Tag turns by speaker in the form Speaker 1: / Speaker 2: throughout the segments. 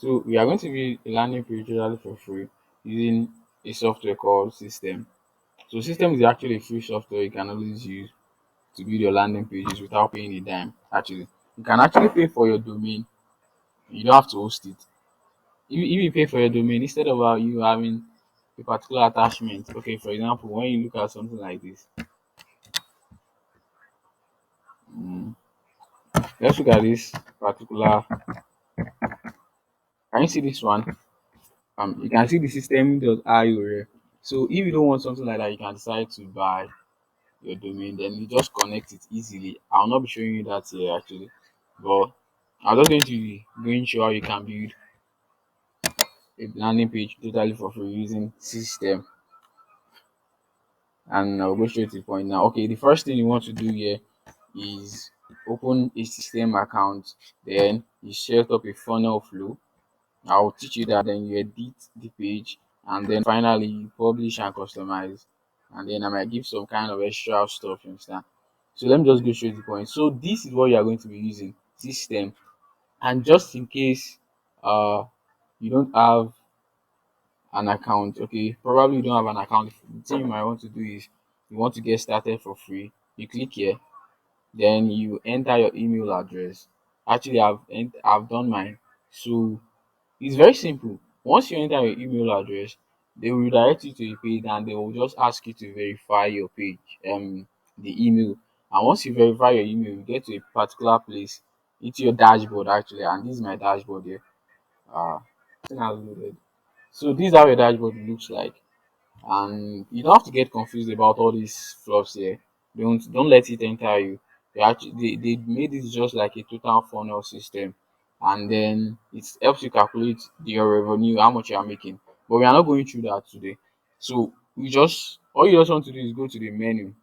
Speaker 1: So we are going to be learning totally for free using a software called System. So System is actually a free software you can always use to build your landing pages without paying a dime. Actually, you can actually pay for your domain. You don't have to host it. If you pay for your domain, instead of you having a particular attachment. Okay, for example, when you look at something like this, mm, let's look at this particular. Can you see this one? You can see the system.io here. So if you don't want something like that, you can decide to buy your domain. Then you just connect it easily. I'll not be showing you that here actually, but I'm just going to be going through how you can build a landing page totally for free using System. And I'll go straight to the point now. Okay, the first thing you want to do here is open a System account. Then you set up a funnel flow. I'll teach you that. Then you edit the page, and then finally you publish and customize. And then I might give some kind of extra stuff, you understand? So let me just go straight to the point. So this is what you are going to be using System. And just in case you don't have an account, okay, probably you don't have an account. The thing you might want to do is you want to get started for free. You click here, then you enter your email address. Actually, I've done mine. So it's very simple. Once you enter your email address, they will redirect you to a page and they will just ask you to verify your page, the email. And once you verify your email, you get to a particular place into your dashboard actually. And this is my dashboard here. Thing has loaded. So this is how your dashboard looks like. And you don't have to get confused about all these fluffs here. Don't let it enter you. They made it just like a total funnel system, and then it helps you calculate your revenue, how much you are making. But we are not going through that today. So we just all you just want to do is go to the menu,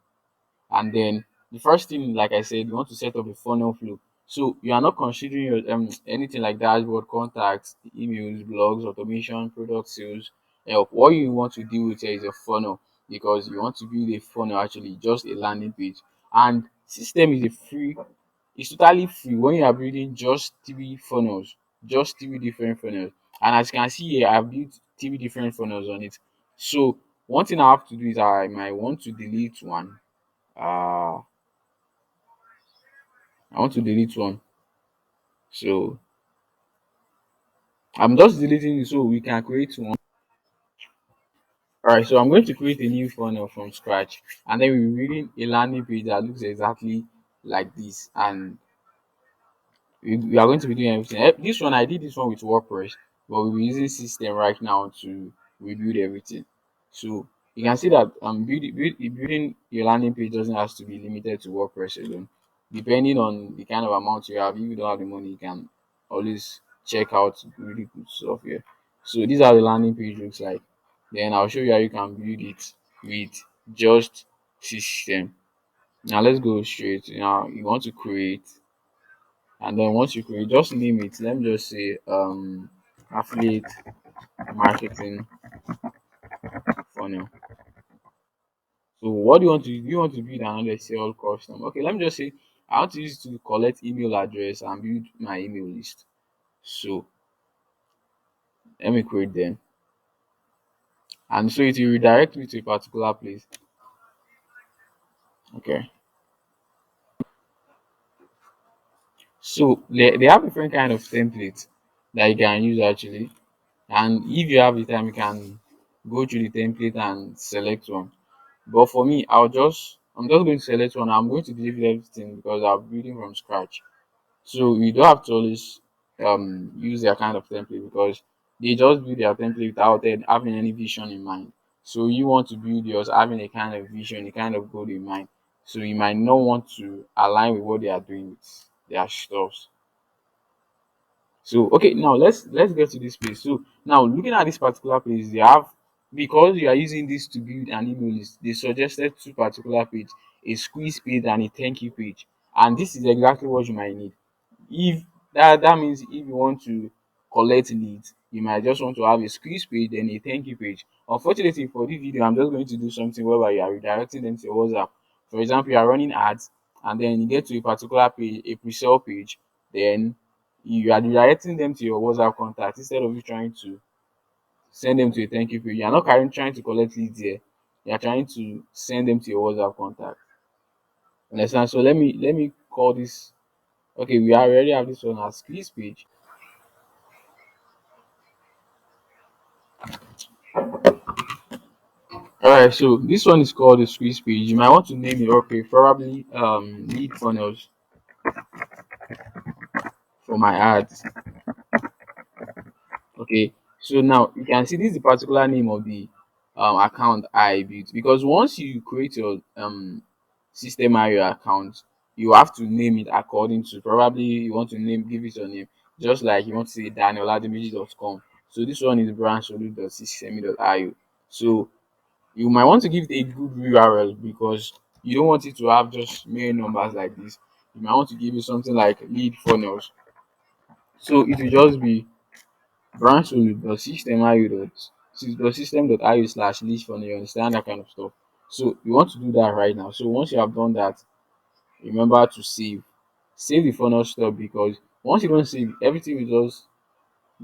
Speaker 1: and then the first thing, like I said, you want to set up a funnel flow. So you are not considering your anything like dashboard, contacts, emails, blogs, automation, product sales, help. What you want to deal with here is a funnel, because you want to build a funnel, actually just a landing page. And System is a free, it's totally free when you are building just three funnels, just three different funnels. And as you can see here, I've built three different funnels on it. So one thing I have to do is I might want to delete one. uh I want to delete one. So I'm just deleting it so we can create one. Alright, so I'm going to create a new funnel from scratch, and then we're reading a landing page that looks exactly like this. And we are going to be doing everything. This one, I did this one with WordPress, but we'll be using System right now to rebuild everything. So you can see that building your landing page doesn't have to be limited to WordPress alone. Depending on the kind of amount you have, if you don't have the money, you can always check out really good stuff here. So these are the landing page looks like. Then I'll show you how you can build it with just System. Now let's go straight. Now you want to create, and then once you create, just name it. Let me just say affiliate marketing funnel. So what do you want to do? You want to build another sale custom. Okay, let me just say I want to use it to collect email address and build my email list. So let me create them. And so it will redirect me to a particular place. Okay. So they have different kind of templates that you can use actually. And if you have the time, you can go through the template and select one. But for me, I'm just going to select one. I'm going to delete everything because I'm building from scratch. So you don't have to always use their kind of template, because they just build their template without it having any vision in mind. So you want to build yours having a kind of vision, a kind of goal in mind. So you might not want to align with what they are doing with their stuff. So okay, now let's get to this place. So now looking at this particular place, they have, because you are using this to build an email list, they suggested two particular page, a squeeze page and a thank you page. And this is exactly what you might need. If that means if you want to collect leads, you might just want to have a squeeze page and a thank you page. Unfortunately for this video, I'm just going to do something whereby you are redirecting them to your WhatsApp. For example, you are running ads and then you get to a particular page, a pre-sale page, then you are redirecting them to your WhatsApp contact instead of you trying to send them to a thank you page. You are not carrying trying to collect leads here. You are trying to send them to your WhatsApp contact. Understand? So let me call this. Okay, we already have this one as quiz page. Alright, so this one is called the squeeze page. You might want to name it, okay, probably lead funnels for my ads. Okay, so now you can see this is the particular name of the account I built, because once you create your system area account, you have to name it according to, probably you want to give it your name, just like you want to say danielademiji.com. So this one is brancholu.systeme.io. So you might want to give it a good URL, because you don't want it to have just mere numbers like this. You might want to give it something like lead funnels. So it will just be brancholu.system.io slash lead funnel. You understand that kind of stuff. So you want to do that right now. So once you have done that, remember to save the funnel stuff, because once you don't save, everything will just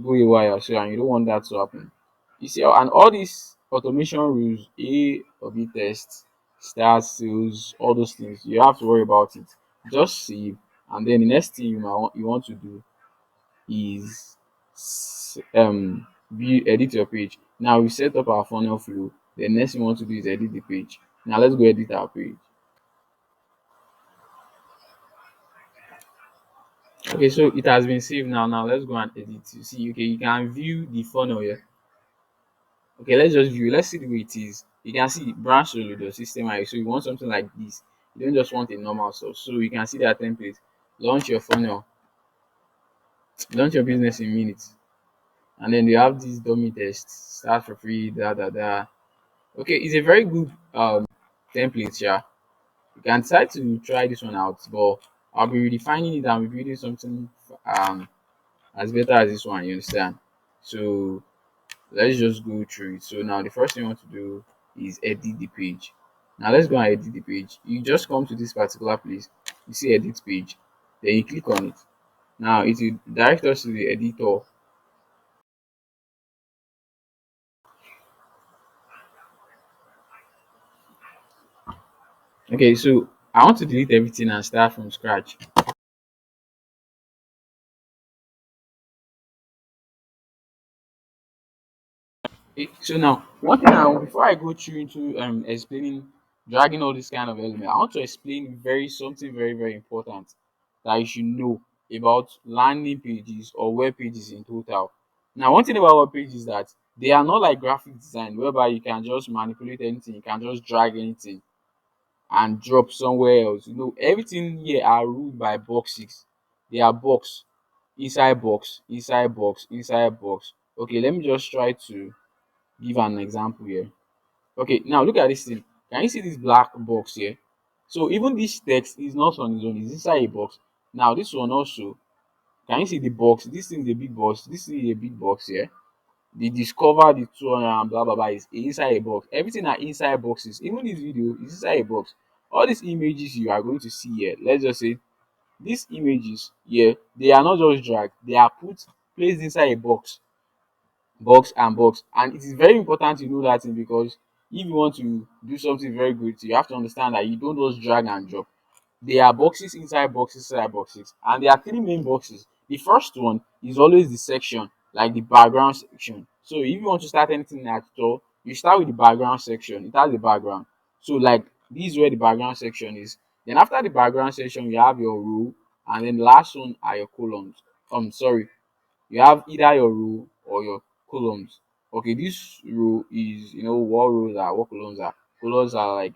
Speaker 1: go haywire. So, and you don't want that to happen. You see, and all these automation rules, A or B tests, start sales, all those things, you have to worry about it. Just save, and then the next thing you want to do is edit your page. Now we set up our funnel flow. The next thing we want to do is edit the page. Now let's go edit our page. Okay, so it has been saved now. Now let's go and edit. You see, okay, you can view the funnel here. Okay, let's just view. Let's see the way it is. You can see branch solo the system area. So you want something like this. You don't just want a normal stuff. So you can see that template. Launch your funnel. Launch your business in minutes. And then you have this dummy test. Start for free. Da da da. Okay, it's a very good template. Yeah, you can decide to try this one out, but I'll be redefining it and be building something as better as this one. You understand? So let's just go through it. So now the first thing you want to do is edit the page. Now let's go and edit the page. You just come to this particular place, you see edit page, then you click on it. Now it will direct us to the editor. Okay, so I want to delete everything and start from scratch. So now, one thing before I go through into explaining, dragging all this kind of element, I want to explain something very very important that you should know about landing pages or web pages in total. Now, one thing about web pages is that they are not like graphic design, whereby you can just manipulate anything, you can just drag anything and drop somewhere else. You know, everything here are ruled by boxes. They are box, inside box, inside box, inside box. Okay, let me just try to give an example here. Okay, now look at this thing. Can you see this black box here? So even this text is not on its own, it's inside a box. Now this one also, can you see the box? This thing is a big box, this is a big box here. The discover the 200 and blah blah blah is inside a box. Everything are inside boxes. Even this video is inside a box. All these images you are going to see here, let's just say these images here, they are not just dragged, they are placed inside a box, and it is very important to know that thing, because if you want to do something very good, you have to understand that you don't just drag and drop. There are boxes inside boxes, and there are three main boxes. The first one is always the section, like the background section. So if you want to start anything at all, you start with the background section. It has the background. So like this is where the background section is. Then after the background section, you have your row, and then the last one are your columns. Sorry, you have either your row or your columns. Okay, this row is, what rows are, what columns are. Columns are like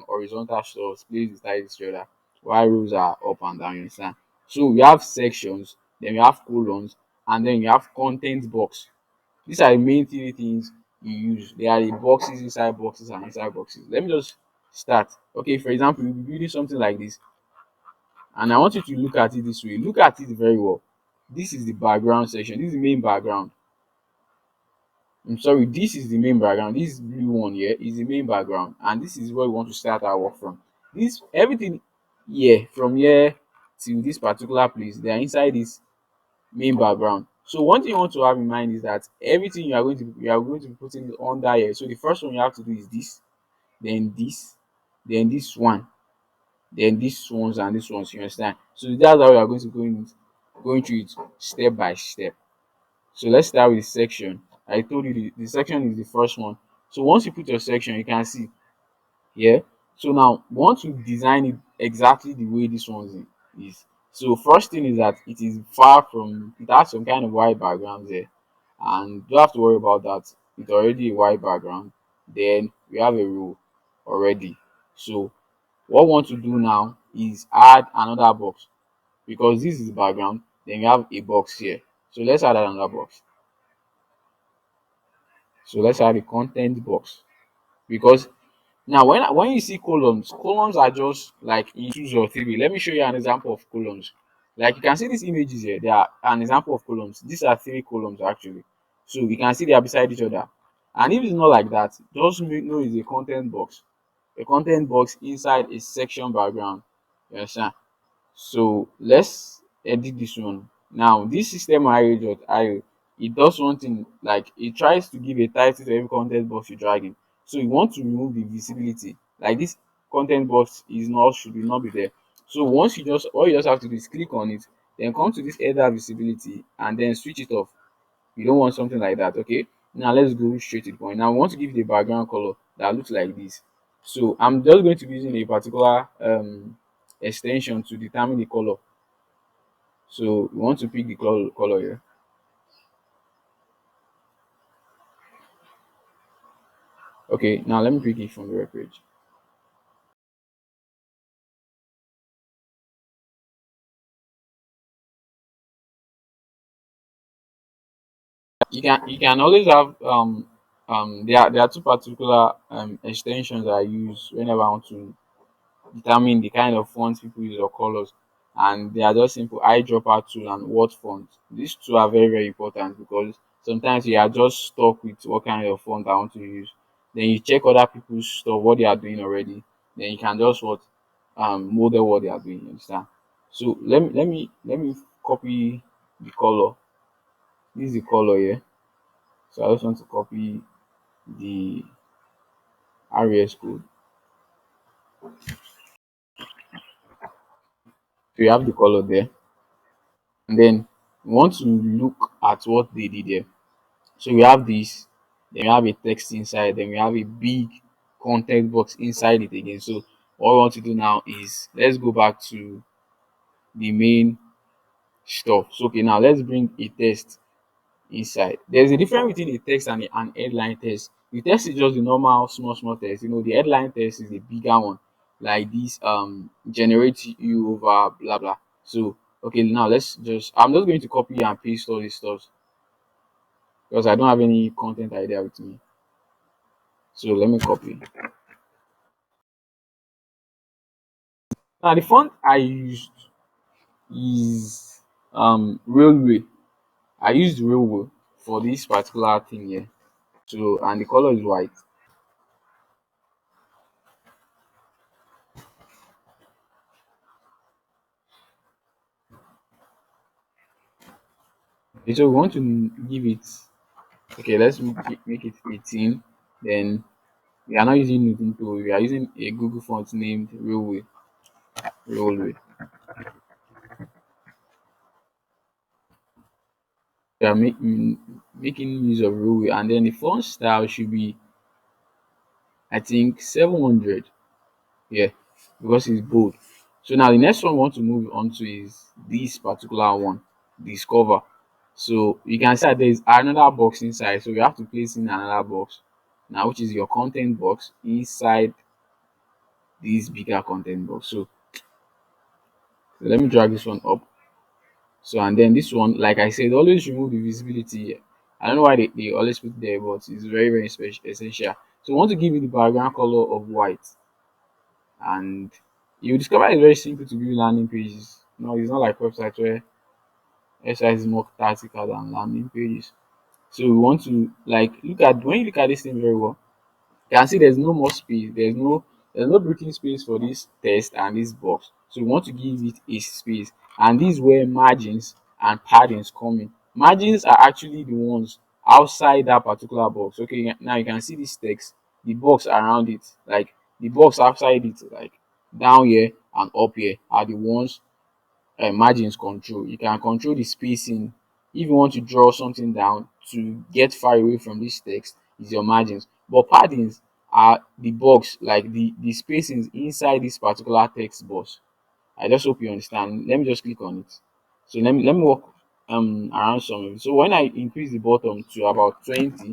Speaker 1: horizontal stuff placed beside each other, while rows are up and down. You understand? So we have sections, then we have columns, and then you have content box. These are the main three things you use. They are the boxes and inside boxes. Let me just start. Okay, for example, you'll be building something like this, and I want you to look at it this way. Look at it very well. This is the background section. This is the main background. I'm sorry, this is the main background. This blue one here is the main background, and this is where we want to start our work from. This everything here from here till this particular place, they are inside this main background. So one thing you want to have in mind is that everything you are going to be putting under here. So the first one you have to do is this, then this, then this one, then these ones and these ones. You understand? So that's how we are going to going through it step by step. So let's start with section. I told you the section is the first one. So once you put your section, you can see here. So now once you design it exactly the way this one is. So first thing is that it is far from, it has some kind of white background there, and don't have to worry about that. It's already a white background. Then we have a row already. So what we want to do now is add another box, because this is the background. Then we have a box here. So let's add another box. So let's add a content box, because now when you see columns, columns are just like in twos or three. Let me show you an example of columns. Like you can see these images here, they are an example of columns. These are three columns actually. So you can see they are beside each other. And if it's not like that, just know it's a content box. A content box inside a section background. You understand? So let's edit this one. Now this system.io, it does one thing, like it tries to give a title to every content box you're dragging. So you want to remove the visibility. Like this content box is not should not be there. So once you just all you just have to do is click on it, then come to this header visibility and then switch it off. You don't want something like that. Okay, now let's go straight to the point. Now we want to give it a background color that looks like this. So I'm just going to be using a particular extension to determine the color. So we want to pick the color here. Okay, now let me pick it from the web page. You can always have there are two particular extensions I use whenever I want to determine the kind of fonts people use or colors, and they are just simple eyedropper tool and word font. These two are very very important, because sometimes you are just stuck with what kind of font I want to use. Then you check other people's stuff, what they are doing already. Then you can just model what they are doing. You understand? So let me copy the color. This is the color here. So I just want to copy the RES code. So you have the color there, and then we want to look at what they did there. So we have this, then we have a text inside, then we have a big content box inside it again. So what we want to do now is let's go back to the main stuff. So okay, now let's bring a text inside. There's a difference between a text and an headline text. The text is just the normal small text. The headline text is a bigger one, like this generate you over blah blah. So okay, now I'm just going to copy and paste all these stuff, because I don't have any content idea with me. So let me copy. Now the font I used is railway. I used railway for this particular thing here. So and the color is white. Okay, so we want to give it, okay, let's make it 18. Then we are not using Newton tool, we are using a Google font named railway. We are making use of railway, and then the font style should be, I think, 700. Yeah, because it's bold. So now the next one we want to move on to is this particular one, discover. So you can see that there is another box inside. So we have to place in another box now, which is your content box inside this bigger content box. So let me drag this one up. So and then this one, like I said, always remove the visibility. I don't know why they always put it there, but it's very, very essential. So we want to give it the background color of white, and you discover it's very simple to build landing pages. No, it's not like websites where exercise is more tactical than landing pages. So we want to, like, look at when you look at this thing very well, you can see there's no more space. There's no breathing space for this text and this box. So we want to give it a space, and these were margins and paddings coming. Margins are actually the ones outside that particular box. Okay, now you can see this text, the box around it, like the box outside it, like down here and up here are the ones margins control. You can control the spacing. If you want to draw something down to get far away from this text, is your margins. But paddings are the box, like the spacings inside this particular text box. I just hope you understand. Let me just click on it. So let me walk around some of it. So when I increase the bottom to about 20,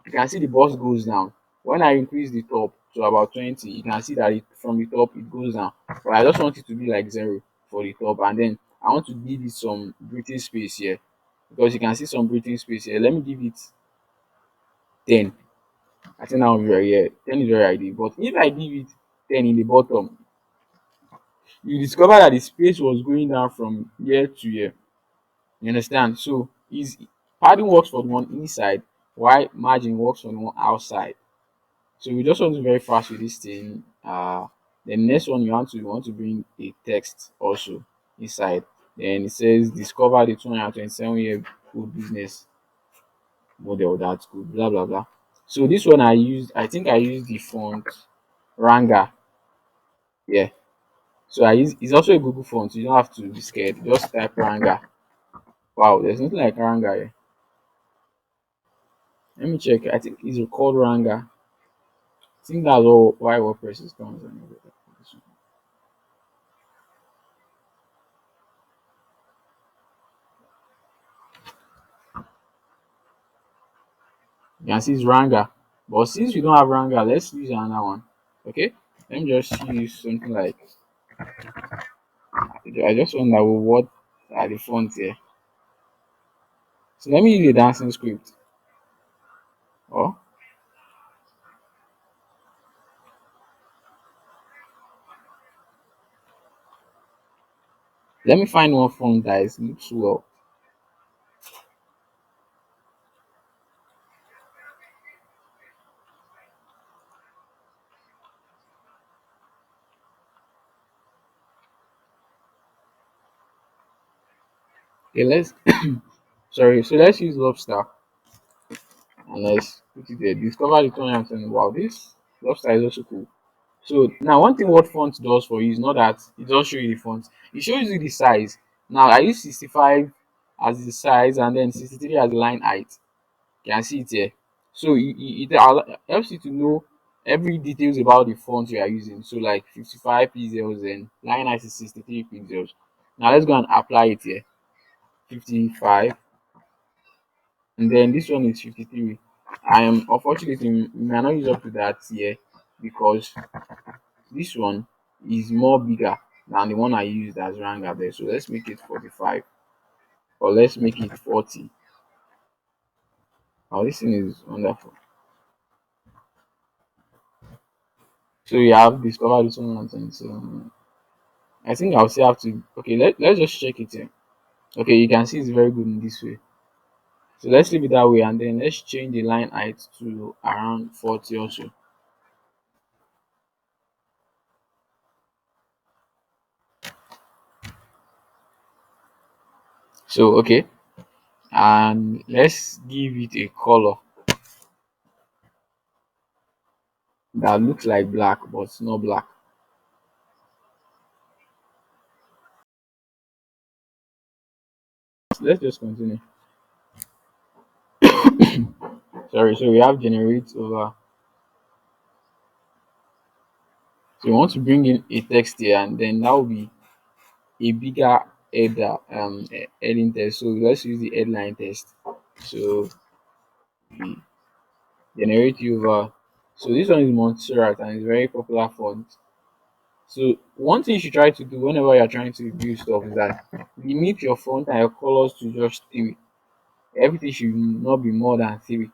Speaker 1: you can see the box goes down. When I increase the top to about 20, you can see that from the top it goes down. But I just want it to be like zero for the top, and then I want to give it some breathing space here, because you can see some breathing space here. Let me give it 10. I think that will be very, yeah, 10 is very ideal. But if I give it 10 in the bottom, you discover that the space was going down from here to here. You understand? So is padding works for the one inside, while margin works for the one outside. So we just want to be very fast with this thing. The next one you want to bring a text also inside. Then it says discover the 227-year old business model that's good. Blah blah blah. So this one I think I used the font Ranga. Yeah. So it's also a Google font. So you don't have to be scared. Just type Ranga. Wow, there's nothing like Ranga here. Let me check. I think it's called Ranga. I think that's all why WordPress is comes and everything. You can see it's Ranga. But since we don't have Ranga, let's use another one. Okay? Let me just use something like I just wonder what are the fonts here. So let me use a dancing script. Or let me find one font that looks well. Okay, let's sorry, so let's use Lobster and let's put it there. Discover the tone and saying, wow, this Lobster is also cool. So now one thing what font does for you is not that it does show you the font, it shows you the size. Now I use 65 as the size and then 63 as the line height. You can see it here. So it helps you to know every details about the font you are using. So like 55 pixels and line height is 63 pixels. Now let's go and apply it here. 55, and then this one is 53. I am unfortunately we may not use up to that here because this one is more bigger than the one I used as Ranga there. So let's make it 45, or let's make it 40. Oh, this thing is wonderful. So you have discovered this one and so I think I'll still have to okay, let's just check it here. Okay, you can see it's very good in this way. So let's leave it that way and then let's change the line height to around 40 also. So okay, and let's give it a color that looks like black but it's not black. So let's just continue. Sorry, so we have generate over. So we want to bring in a text here and then that will be a bigger header heading text. So let's use the headline text. So we generate over. So this one is Montserrat and it's very popular font. So one thing you should try to do whenever you're trying to build stuff is that limit your font and your colors to just three. Everything should not be more than three.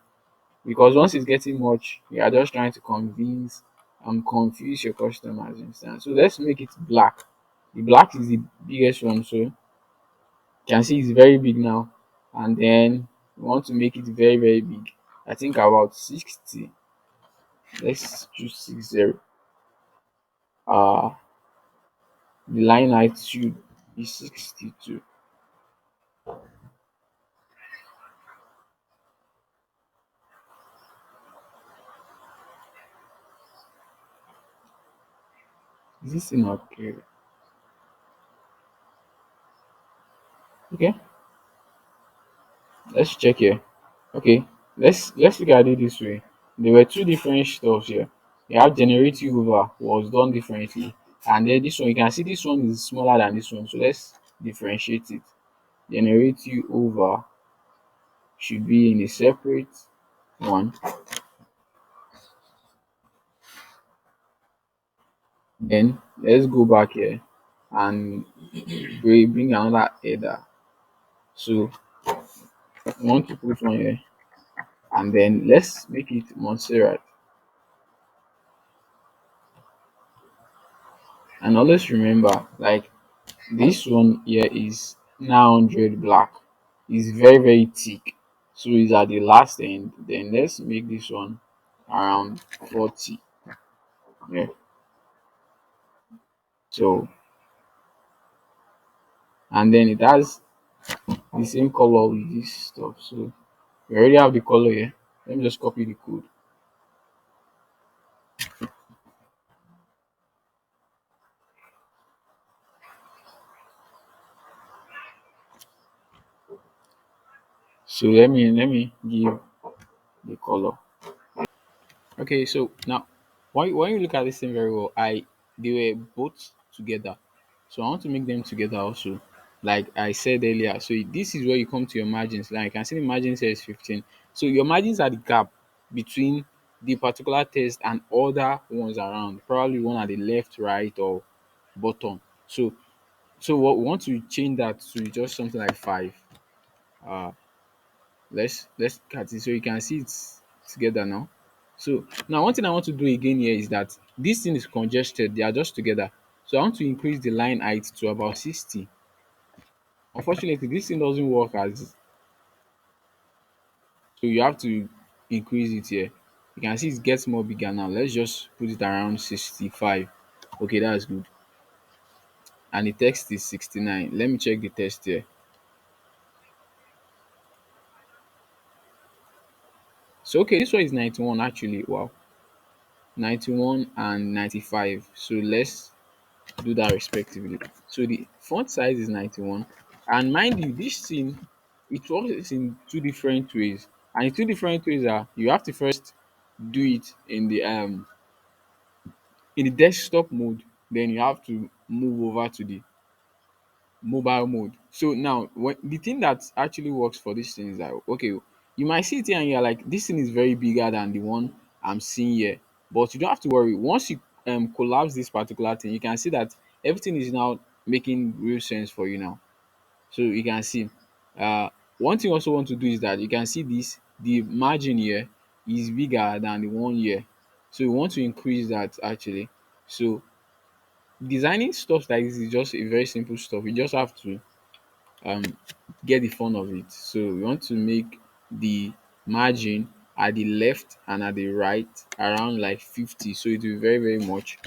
Speaker 1: Because once it's getting much, you are just trying to convince and confuse your customers. You understand? So let's make it black. The black is the biggest one, so you can see it's very big now. And then we want to make it very, very big. I think about 60. Let's choose 60. Uh the line height should be 62. Is this in okay? Okay, let's check here. Okay, let's look at it this way. There were two different stuffs here. You have generative over was done differently, and then this one you can see this one is smaller than this one. So let's differentiate it. Generative over should be in a separate one. Then let's go back here and bring another header. So we want to put one here, and then let's make it Montserrat. And always remember, like this one here is 900 black. It's very very thick, so it's at the last end. Then let's make this one around 40. Yeah. So and then it has the same color with this stuff. So we already have the color here. Let me just copy the code. So let me give the color. Okay, so now when you look at this thing very well, they were both together. So I want to make them together also. Like I said earlier. So this is where you come to your margins. Like you can see the margin says 15. So your margins are the gap between the particular test and other ones around. Probably one at the left, right, or bottom. So what we want to change that to just something like 5. Uh let's cut it so you can see it's together now. So now one thing I want to do again here is that this thing is congested, they are just together. So I want to increase the line height to about 60. Unfortunately this thing doesn't work as, so you have to increase it here. You can see it gets more bigger now. Let's just put it around 65. Okay, that's good. And the text is 69. Let me check the text here. So okay, this one is 91 actually. Wow, 91 and 95. So let's do that respectively. So the font size is 91. And mind you, this thing, it works in two different ways. And the two different ways are you have to first do it in the desktop mode, then you have to move over to the mobile mode. So now when the thing that actually works for this thing is that okay, you might see it here and you're like, this thing is very bigger than the one I'm seeing here. But you don't have to worry. Once you collapse this particular thing, you can see that everything is now making real sense for you now. So you can see uh one thing you also want to do is that you can see this, the margin here is bigger than the one here. So you want to increase that actually. So designing stuff like this is just a very simple stuff. You just have to um get the fun of it. So we want to make the margin at the left and at the right around like 50. So it will be very, very much,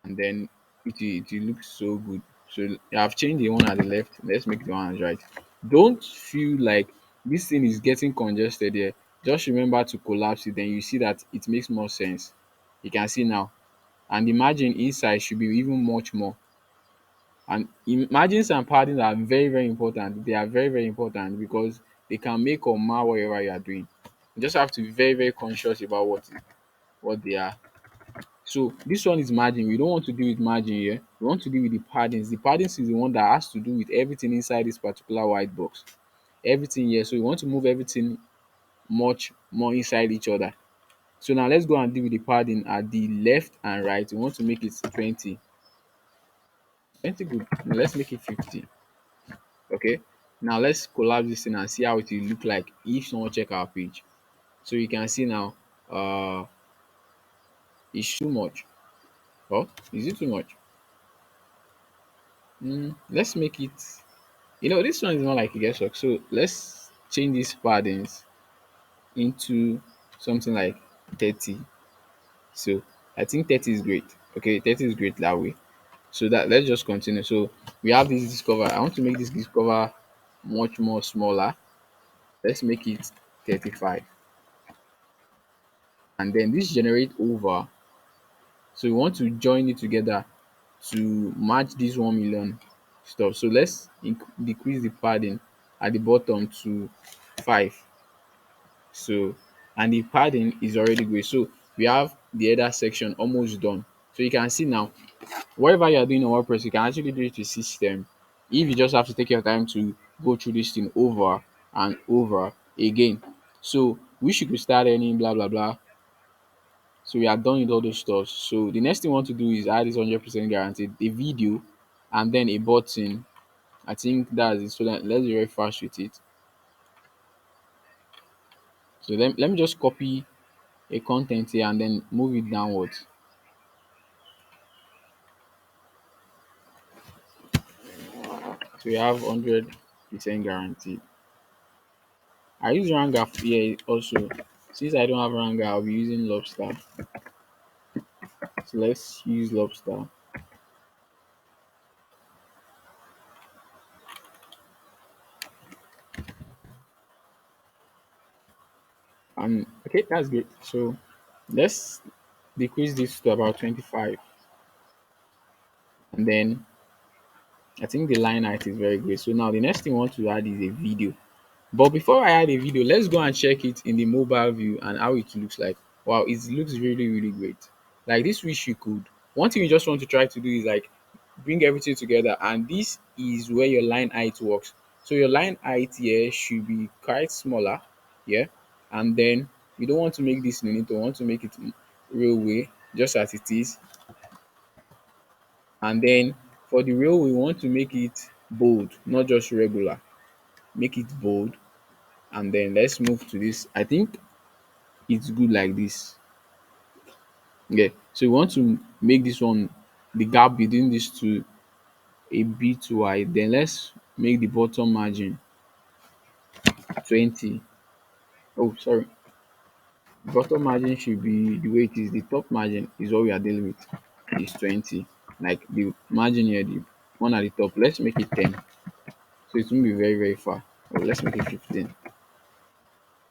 Speaker 1: and then it will look so good. So I've changed the one at the left. Let's make the one at the right. Don't feel like this thing is getting congested here. Just remember to collapse it, then you see that it makes more sense. You can see now. And the margin inside should be even much more. And margins and padding are very, very important. They are very, very important because they can make or mar whatever you are doing. You just have to be very, very conscious about what they are. So this one is margin. We don't want to deal with margin here. We want to deal with the paddings. The paddings is the one that has to do with everything inside this particular white box. Everything here. So we want to move everything much more inside each other. So now let's go and deal with the padding at the left and right. We want to make it 20. 20 good. Now let's make it 50. Okay, now let's collapse this thing and see how it will look like if someone check our page. So you can see now it's too much. Oh, is it too much? Let's make it, this one is not like a guesswork. So let's change these paddings into something like 30. So I think 30 is great. Okay, 30 is great that way. So that let's just continue. So we have this discover. I want to make this discover much more smaller. Let's make it 35. And then this generate over. So we want to join it together to match this 1 million stuff. So let's decrease the padding at the bottom to 5. So, and the padding is already great. So we have the other section almost done. So you can see now, whatever you are doing on WordPress, you can actually do it with System. If you just have to take your time to go through this thing over and over again. So we should start earning blah blah blah. So we are done with all those stuff. So the next thing we want to do is add this 100% guaranteed, a video, and then a button. I think that's it. So let's be very fast with it. So let me just copy a content here and then move it downwards. So we have 100% guaranteed. I use Ranga here also. Since I don't have Ranga, I'll be using Lobster. So let's use Lobster. And okay, that's great. So let's decrease this to about 25. And then I think the line height is very great. So now the next thing I want to add is a video. But before I add a video, let's go and check it in the mobile view and how it looks like. Wow, it looks really, really great. Like this wish you could. One thing you just want to try to do is like bring everything together, and this is where your line height works. So your line height here should be quite smaller, yeah. And then you don't want to make this you want to make it railway just as it is. And then for the railway, we want to make it bold, not just regular. Make it bold, and then let's move to this. I think it's good like this. Yeah. So we want to make this one, the gap between these two, a bit wide. Then let's make the bottom margin 20. Oh, sorry. Bottom margin should be the way it is. The top margin is what we are dealing with. Is 20. Like the margin here, the one at the top. Let's make it 10. So it won't be very, very far. Or let's make it 15.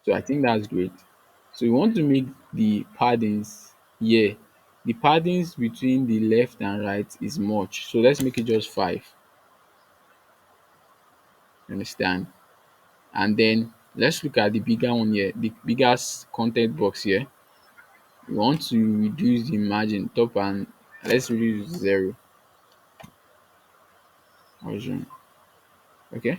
Speaker 1: So I think that's great. So you want to make the paddings here. The paddings between the left and right is much. So let's make it just 5. You understand? And then let's look at the bigger one here, the biggest content box here. We want to reduce the margin top, and let's reduce 0 version. Okay.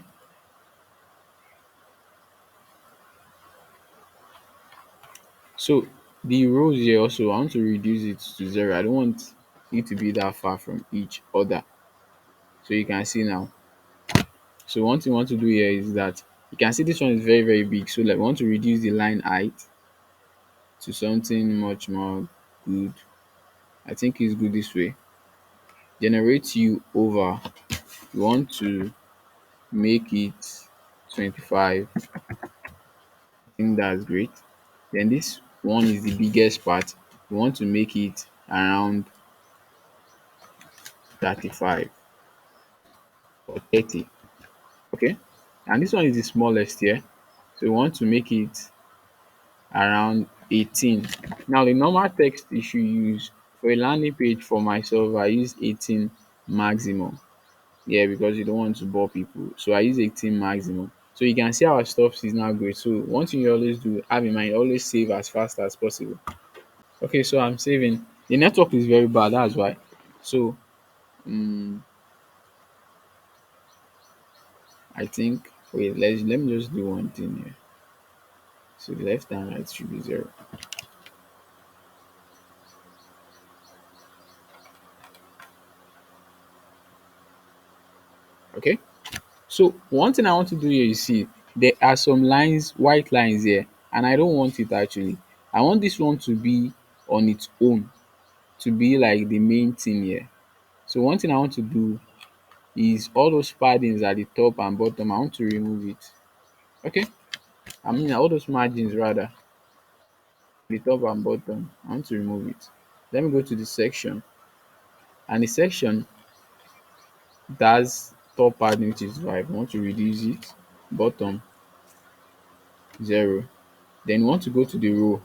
Speaker 1: So the rows here also, I want to reduce it to 0. I don't want it to be that far from each other. So you can see now. So one thing we want to do here is that you can see this one is very, very big. So like we want to reduce the line height to something much more good. I think it's good this way. Generate you over. You want to make it 25. I think that's great. Then this one is the biggest part. You want to make it around 35 or 30. Okay. And this one is the smallest here. So we want to make it around 18. Now the normal text you should use for a landing page for myself, I use 18 maximum. Yeah, because you don't want to bore people. So I use 18 maximum. So you can see our stuff is now great. So one thing you always do, have in mind, always save as fast as possible. Okay, so I'm saving. The network is very bad, that's why. So I think wait, let me just do one thing here. So the left and right should be 0. Okay. So one thing I want to do here, you see, there are some lines, white lines here, and I don't want it actually. I want this one to be on its own, to be like the main thing here. So one thing I want to do is all those paddings at the top and bottom, I want to remove it. Okay. I mean all those margins rather, the top and bottom, I want to remove it. Let me go to the section, and the section that's top padding which is 5. I want to reduce it. Bottom 0. Then we want to go to the row.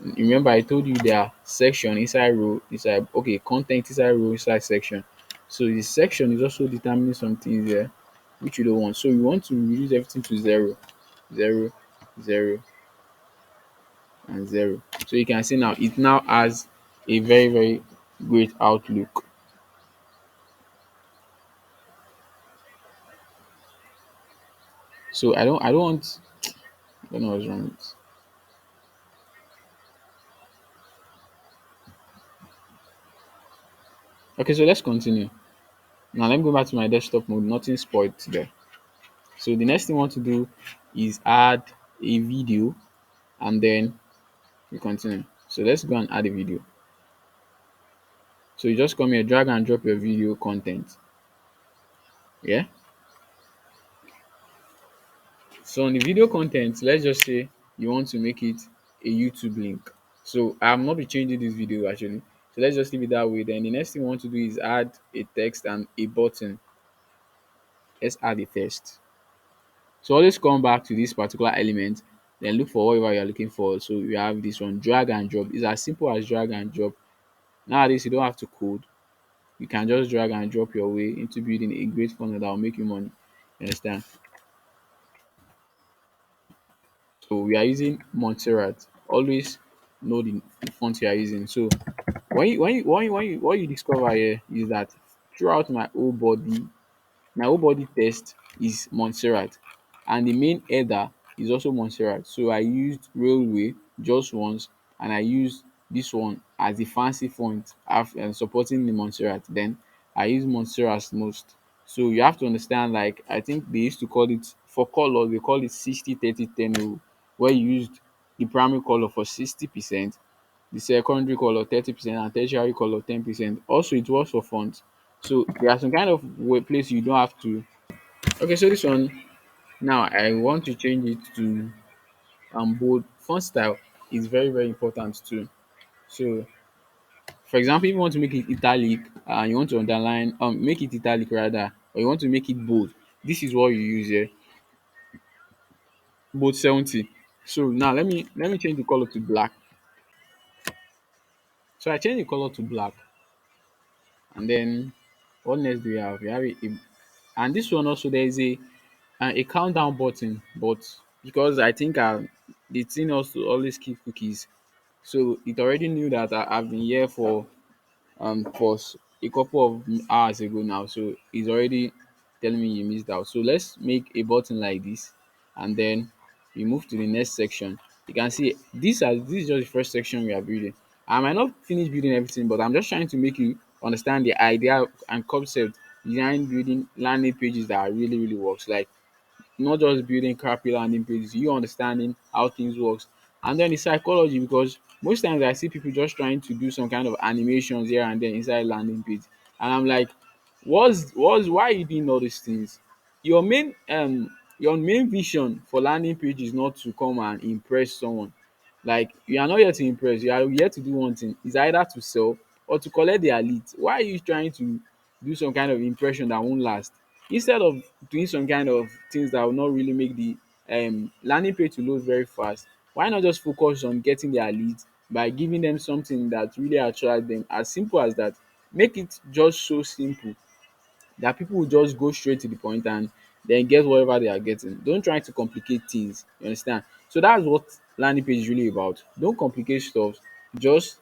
Speaker 1: Remember, I told you there are section inside row, inside okay, content inside row, inside section. So the section is also determining some things there which you don't want. So you want to reduce everything to zero, zero, zero, and zero. So you can see now it now has a very, very great outlook. So I don't want I don't know what's wrong with. Okay, so let's continue. Now let me go back to my desktop mode. Nothing spoiled there. So the next thing I want to do is add a video and then we continue. So let's go and add a video. So you just come here, drag and drop your video content. Yeah. So on the video content, let's just say you want to make it a YouTube link. So I'm not be changing this video actually. So let's just leave it that way. Then the next thing we want to do is add a text and a button. Let's add a text. So always come back to this particular element, then look for whatever you're looking for. So you have this one, drag and drop. It's as simple as drag and drop. Nowadays, you don't have to code. You can just drag and drop your way into building a great funnel that will make you money. You understand? So we are using Montserrat. Always know the font you are using. So what you discover here is that throughout my whole body test is Montserrat, and the main header is also Montserrat. So I used railway just once, and I used this one as the fancy font after supporting the Montserrat. Then I use Montserrat most. So you have to understand, like I think they used to call it for color, they call it 60-30-10 rule, where you used the primary color for 60%, the secondary color 30%, and tertiary color 10%. Also, it works for fonts. So there are some kind of place you don't have to. Okay, so this one now I want to change it to bold. Font style is very, very important too. So for example, if you want to make it italic and you want to underline make it italic rather, or you want to make it bold, this is what you use here. Bold 70. So now let me change the color to black. So I change the color to black, and then what next do we have? We have and this one also there is a countdown button, but because I think the thing also always keep cookies, so it already knew that I've been here for a couple of hours ago now, so it's already telling me you missed out. So let's make a button like this, and then we move to the next section. You can see this is just the first section we are building. I might not finish building everything, but I'm just trying to make you understand the idea and concept behind building landing pages that really, really works. Like not just building crappy landing pages, you understanding how things works. And then the psychology, because most times I see people just trying to do some kind of animations here and there inside landing page. And I'm like, what's why are you doing all these things? Your main vision for landing page is not to come and impress someone. Like you are not here to impress, you are here to do one thing. It's either to sell or to collect their leads. Why are you trying to do some kind of impression that won't last? Instead of doing some kind of things that will not really make the landing page to load very fast, why not just focus on getting their leads by giving them something that really attract them? As simple as that. Make it just so simple that people will just go straight to the point and then get whatever they are getting. Don't try to complicate things. You understand? So that's what landing page is really about. Don't complicate stuff. Just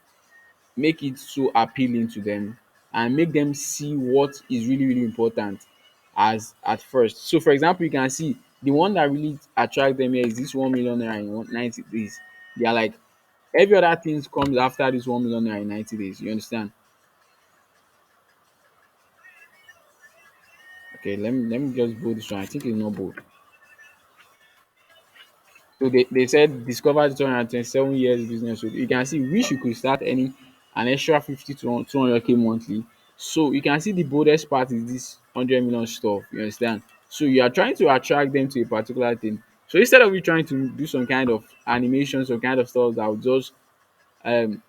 Speaker 1: make it so appealing to them and make them see what is really, really important as at first. So for example, you can see the one that really attract them here is this 1 million naira in 90 days. They are like every other things comes after this 1 million naira in 90 days. You understand? Okay, let me just bold this one. I think it's not bold. So they said discover 227 years business. So you can see wish you could start earning an extra 50 to 200K monthly. So you can see the boldest part is this 100 million stuff. You understand? So you are trying to attract them to a particular thing. So instead of you trying to do some kind of animation, some kind of stuff that will just um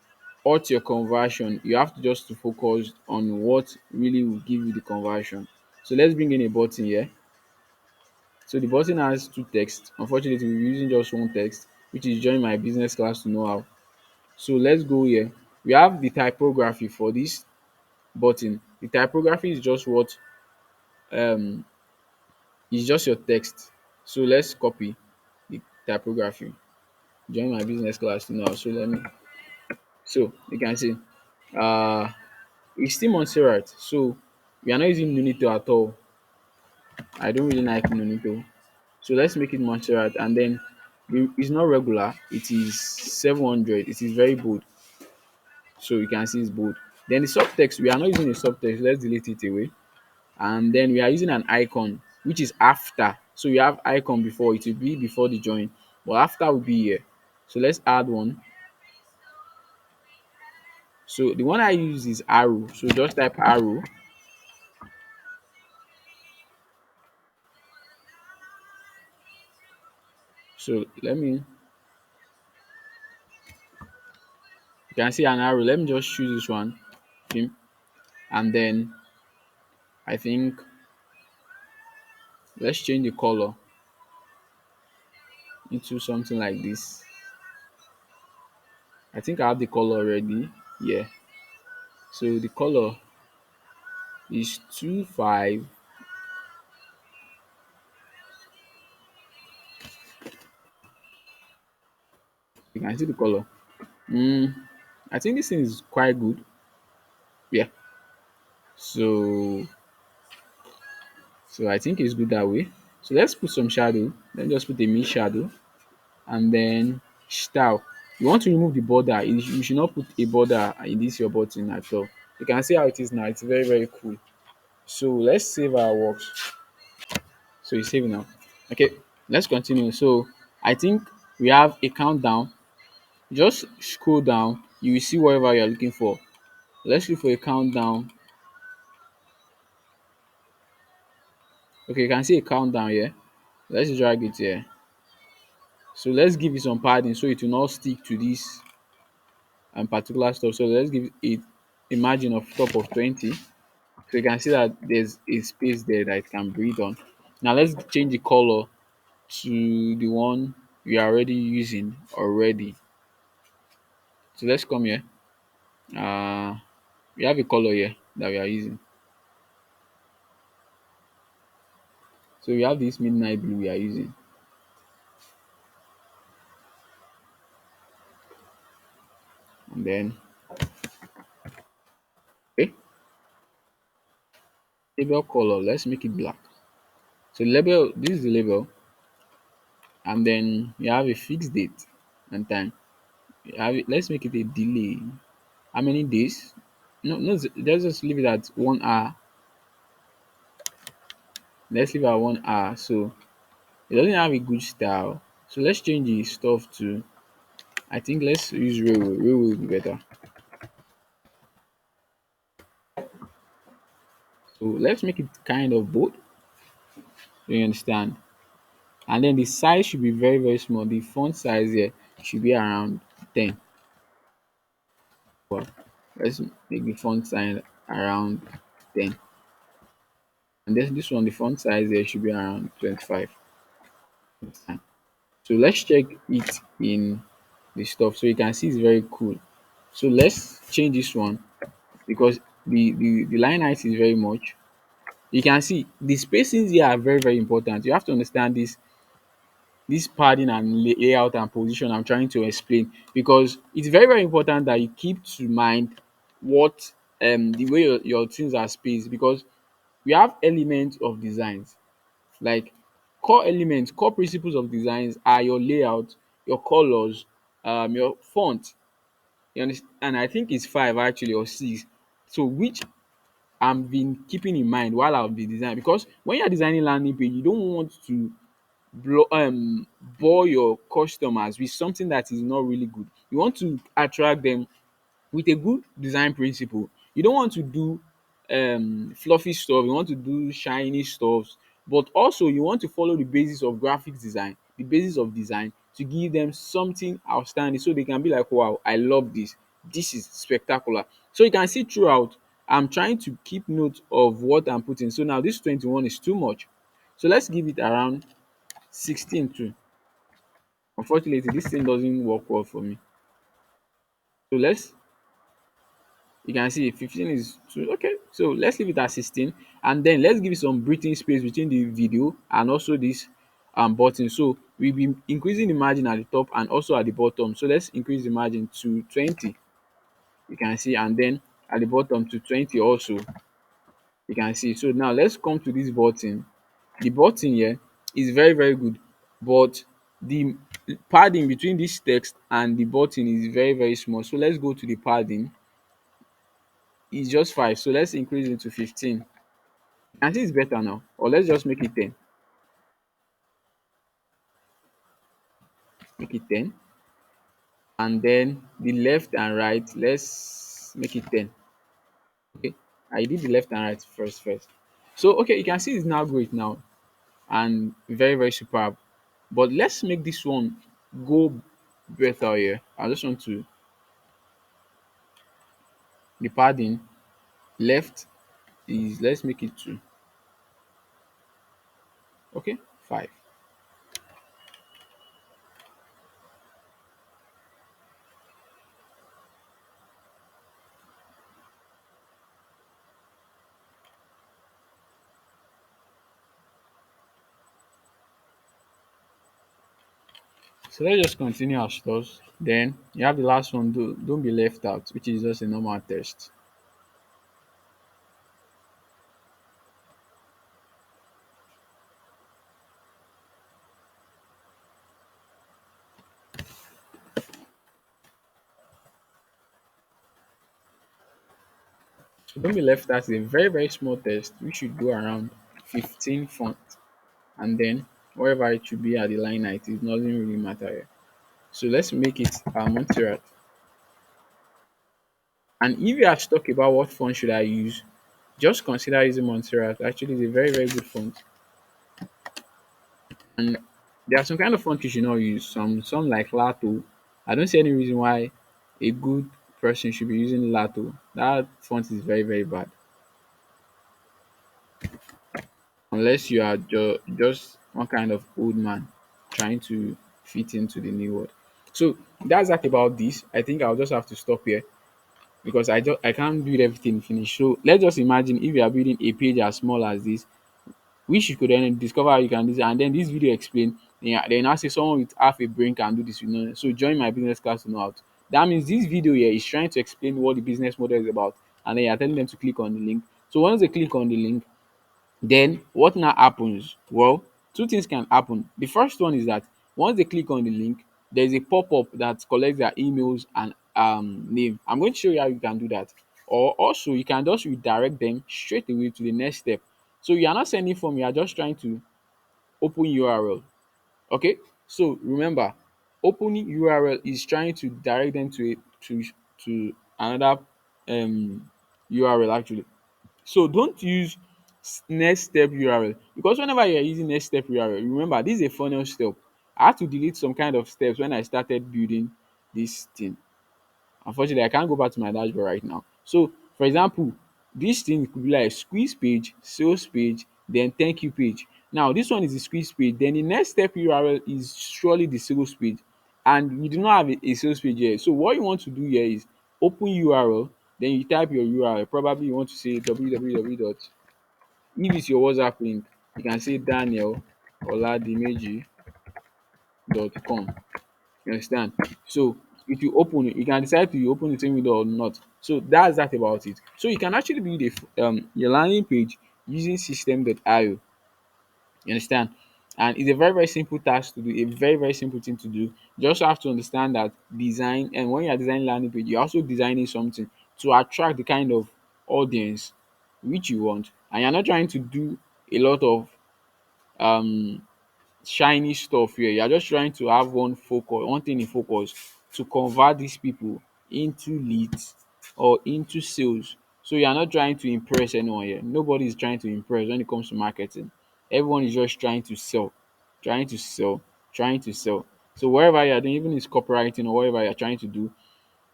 Speaker 1: hurt your conversion, you have to just to focus on what really will give you the conversion. So let's bring in a button here. So the button has two texts. Unfortunately, we're using just one text, which is join my business class to know how. So let's go here. We have the typography for this button. The typography is just what um is just your text. So let's copy the typography. Join my business class now. So let me, so you can see uh it's still Montserrat. So we are not using Nunito at all. I don't really like Nunito. So let's make it Montserrat, and then it's not regular, it is 700. It is very bold. So you can see it's bold. Then the subtext, we are not using a subtext. Let's delete it away. And then we are using an icon, which is after. So we have icon before, it will be before the join, but after will be here. So let's add one. So the one I use is arrow. So just type arrow. So let me, you can see an arrow. Let me just choose this one. Okay. And then I think let's change the color into something like this. I think I have the color already. Yeah. So the color is 25. You can see the color. Mm, I think this thing is quite good. Yeah. So I think it's good that way. So let's put some shadow. Let's just put a mid shadow, and then style. You want to remove the border. You should not put a border in this your button at all. You can see how it is now. It's very very cool. So let's save our works. So it's saving now. Okay, let's continue. So I think we have a countdown. Just scroll down. You will see whatever you are looking for. Let's look for a countdown. Okay, you can see a countdown here. Let's drag it here. So let's give it some padding so it will not stick to this particular stuff. So let's give it a margin of top of 20. So you can see that there's a space there that it can breathe on. Now let's change the color to the one we are already using already. So let's come here. Uh, we have a color here that we are using. So we have this midnight blue we are using. And then, okay, label color, let's make it black. So label, this is the label. And then you have a fixed date and time. You have it, let's make it a delay. How many days? No, no, let's just leave it at 1 hour. Let's leave it at 1 hour. So it doesn't have a good style. So let's change the stuff to, I think let's use railway. Railway will be better. So let's make it kind of bold. Do you understand? And then the size should be very, very small. The font size here should be around 10. Well, let's make the font size around 10. And this one, the font size here should be around 25. So let's check it in the stuff. So you can see it's very cool. So let's change this one because the line height is very much. You can see the spacings here are very, very important. You have to understand this padding and layout and position I'm trying to explain, because it's very very important that you keep to mind what the way your things are spaced, because we have elements of designs, like core elements, core principles of designs are your layout, your colors, your font. You understand? And I think it's five actually or six. So which I've been keeping in mind while I've been designing, because when you're designing landing page, you don't want to bore your customers with something that is not really good. You want to attract them with a good design principle. You don't want to do fluffy stuff, you want to do shiny stuff, but also you want to follow the basis of graphics design, the basis of design, to give them something outstanding so they can be like, wow, I love this. This is spectacular. So you can see throughout, I'm trying to keep note of what I'm putting. So now this 21 is too much. So let's give it around 16 too. Unfortunately, this thing doesn't work well for me. So you can see 15 is too okay. So let's leave it at 16, and then let's give it some breathing space between the video and also this button. So we'll be increasing the margin at the top and also at the bottom. So let's increase the margin to 20. You can see, and then at the bottom to 20 also. You can see. So now let's come to this button. The button here is very, very good, but the padding between this text and the button is very, very small. So let's go to the padding. It's just 5. So let's increase it to 15. And see it's better now. Or let's just make it 10. Make it 10. And then the left and right, let's make it 10. Okay. I did the left and right first. So okay, you can see it's now great now and very, very superb. But let's make this one go better here. I just want to the padding left is let's make it 2. Okay, 5. So let's just continue our stuff. Then you have the last one, don't be left out, which is just a normal test. So don't be left out is a very, very small test. We should go around 15 font, and then wherever it should be at the line height, it doesn't really matter here. So let's make it Montserrat. And if you are stuck about what font should I use, just consider using Montserrat. Actually, it's a very, very good font. And there are some kind of font you should not use. Some like Lato. I don't see any reason why a good person should be using Lato. That font is very, very bad. Unless you are just one kind of old man trying to fit into the new world. So that's that about this. I think I'll just have to stop here because I can't build everything finish. So let's just imagine if you are building a page as small as this, which you could then discover how you can do this, and then this video explain. Then I say someone with half a brain can do this. So join my business class to know how to. That means this video here is trying to explain what the business model is about, and then you're telling them to click on the link. So once they click on the link, then what now happens? Well, two things can happen. The first one is that once they click on the link, there's a pop-up that collects their emails and name. I'm going to show you how you can do that. Or also you can just redirect them straight away to the next step. So you are not sending form, you are just trying to open URL. Okay, so remember, opening URL is trying to direct them to another URL actually. So don't use next step URL because whenever you're using next step URL, remember this is a funnel step. I had to delete some kind of steps when I started building this thing. Unfortunately, I can't go back to my dashboard right now. So for example, this thing could be like squeeze page, sales page, then thank you page. Now this one is the squeeze page, then the next step URL is surely the sales page, and we do not have a sales page here. So what you want to do here is open URL, then you type your URL. Probably you want to say www dot, if it's your WhatsApp link, you can say danieloladimeji.com. You understand? So if you open it, you can decide to open the same window or not. So that's that about it. So you can actually build your landing page using system.io. You understand? And it's a very, very simple task to do, a very, very simple thing to do. You just have to understand that design, and when you are designing landing page, you're also designing something to attract the kind of audience which you want. And you're not trying to do a lot of um shiny stuff here. You're just trying to have one thing in focus to convert these people into leads or into sales. So you're not trying to impress anyone here. Nobody is trying to impress when it comes to marketing. Everyone is just trying to sell, trying to sell, trying to sell. So wherever you're doing, even it's copywriting or whatever you're trying to do,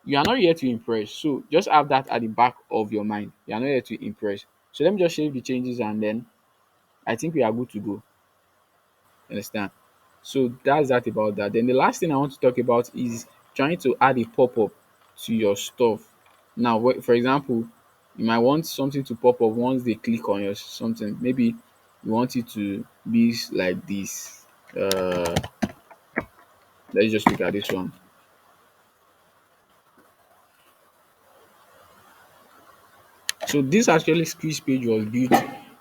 Speaker 1: you are not here to impress. So just have that at the back of your mind. You are not here to impress. So let me just save the changes and then I think we are good to go. Understand? So that's that about that. Then the last thing I want to talk about is trying to add a pop-up. to your stuff. Now, for example, you might want something to pop up once they click on your something. Maybe you want it to be like this. Let's just look at this one. So this actually squeeze page was built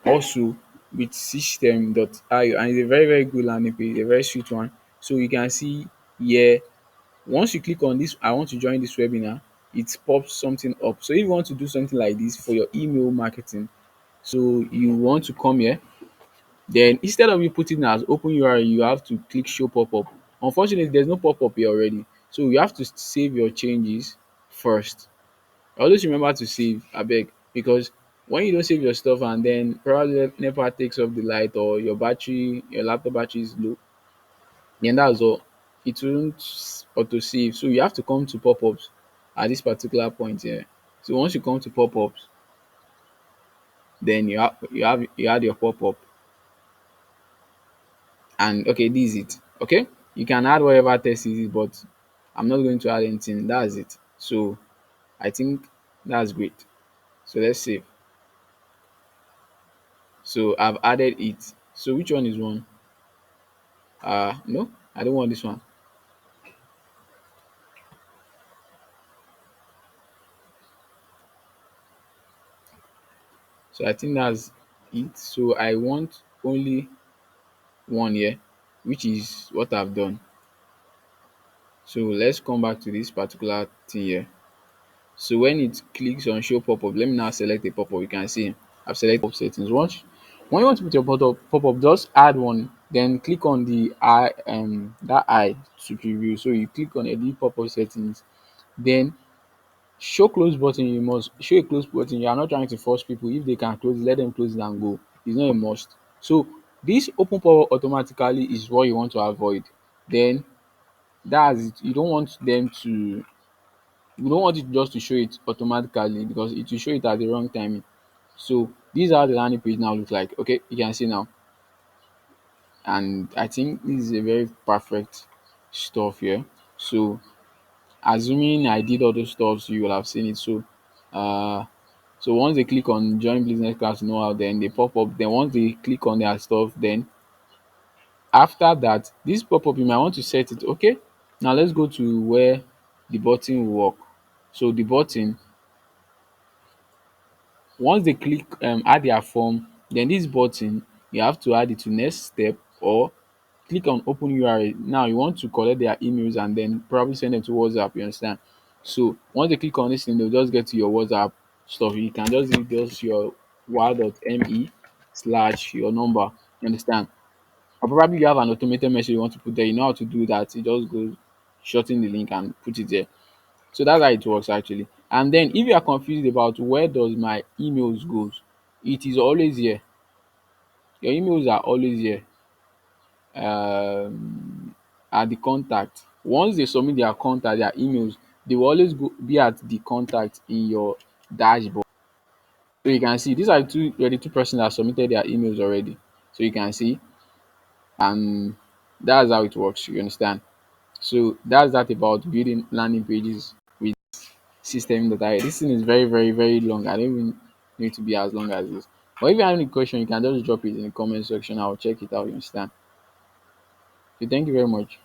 Speaker 1: also with system.io, and it's a very very good landing page, a very sweet one. So you can see here, once you click on this, I want to join this webinar, it pops something up. So if you want to do something like this for your email marketing, so you want to come here, then instead of you putting it as open URL, you have to click show pop-up. Unfortunately, there's no pop-up here already. So you have to save your changes first. Always remember to save, abeg, because when you don't save your stuff and then probably NEPA takes off the light or your laptop battery is low, then that's all. It won't auto save. So you have to come to pop-ups at this particular point here. So once you come to pop-ups, then you add your pop-up, and okay, this is it. Okay, you can add whatever text is it, but I'm not going to add anything. That's it. So I think that's great. So let's save. So I've added it. So which one is one? No, I don't want this one. So I think that's it. So I want only one here, which is what I've done. So let's come back to this particular thing here. So when it clicks on show pop-up, let me now select a pop-up. You can see I've selected pop settings. Once when you want to put your pop-up, just add one, then click on the eye that eye to preview. So you click on edit pop-up settings, then show close button. You must show a close button. You are not trying to force people. If they can close, let them close it and go. It's not a must. So this open pop-up automatically is what you want to avoid. Then that's it. You don't want it just to show it automatically, because it will show it at the wrong timing. So these are the landing page now look like. Okay, you can see now, and I think this is a very perfect stuff here. So assuming I did all those stuffs, you will have seen it. Uh so once they click on join business class know how, then they pop up. Then once they click on their stuff, then after that, this pop up, you might want to set it. Okay, now let's go to where the button will work. So the button, once they click add their form, then this button, you have to add it to next step or click on open URL. Now you want to collect their emails and then probably send them to WhatsApp, you understand? So once they click on this thing, they'll just get to your WhatsApp stuff. You can just leave just your wow.me slash your number, you understand? Or probably you have an automated message you want to put there, you know how to do that. You just go shorten the link and put it there. So that's how it works actually. And then if you are confused about where does my emails goes, it is always here. Your emails are always here, at the contact. Once they submit their contact, their emails, they will always be at the contact in your dashboard. So you can see these are the two persons that submitted their emails already. So you can see, and that's how it works. You understand? So that's that about building landing pages with Systeme.io. This thing is very, very, very long. I don't even need to be as long as this. But if you have any question, you can just drop it in the comment section. I'll check it out. You understand? So thank you very much.